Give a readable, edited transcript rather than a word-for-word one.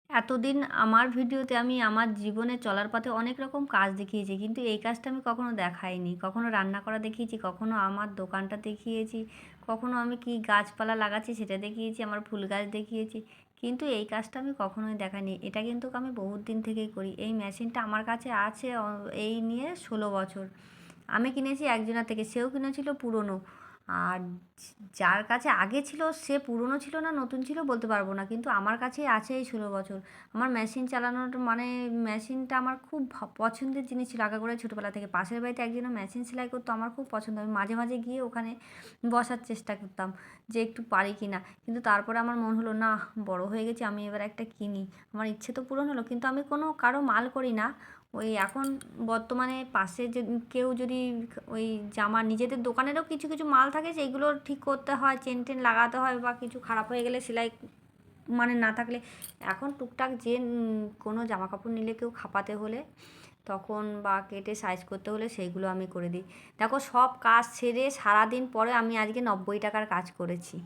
এতদিন আমার ভিডিওতে আমি আমার জীবনে চলার পথে অনেক রকম কাজ দেখিয়েছি, কিন্তু এই কাজটা আমি কখনো দেখাইনি। কখনো রান্না করা দেখিয়েছি, কখনো আমার দোকানটা দেখিয়েছি, কখনো আমি কি গাছপালা লাগাচ্ছি সেটা দেখিয়েছি, আমার ফুল গাছ দেখিয়েছি। কিন্তু এই কাজটা আমি কখনোই দেখাইনি। এটা কিন্তু আমি বহুত দিন থেকেই করি। এই মেশিনটা আমার কাছে আছে এই নিয়ে 16 বছর। আমি কিনেছি একজনের থেকে, সেও কিনেছিল পুরনো। আর যার কাছে আগে ছিল সে পুরনো ছিল না নতুন ছিল বলতে পারবো না, কিন্তু আমার কাছেই আছে এই 16 বছর। আমার মেশিন চালানোর মানে মেশিনটা আমার খুব পছন্দের জিনিস ছিল আগাগোড়াই ছোটোবেলা থেকে। পাশের বাড়িতে একজনের মেশিন সেলাই করতো, আমার খুব পছন্দ। আমি মাঝে মাঝে গিয়ে ওখানে বসার চেষ্টা করতাম যে একটু পারি কি না, কিন্তু তারপরে আমার মন হলো না, বড় হয়ে গেছি, আমি এবার একটা কিনি। আমার ইচ্ছে তো পূরণ হলো, কিন্তু আমি কোনো কারো মাল করি না। ওই এখন বর্তমানে পাশে যে কেউ যদি ওই জামা নিজেদের দোকানেরও কিছু কিছু মাল থাকে, সেইগুলো ঠিক করতে হয়, চেন টেন লাগাতে হয়, বা কিছু খারাপ হয়ে গেলে সেলাই মানে না থাকলে এখন টুকটাক যে কোনো জামা কাপড় নিলে কেউ খাপাতে হলে তখন বা কেটে সাইজ করতে হলে সেইগুলো আমি করে দিই। দেখো, সব কাজ সেরে সারাদিন পরে আমি আজকে 90 টাকার কাজ করেছি।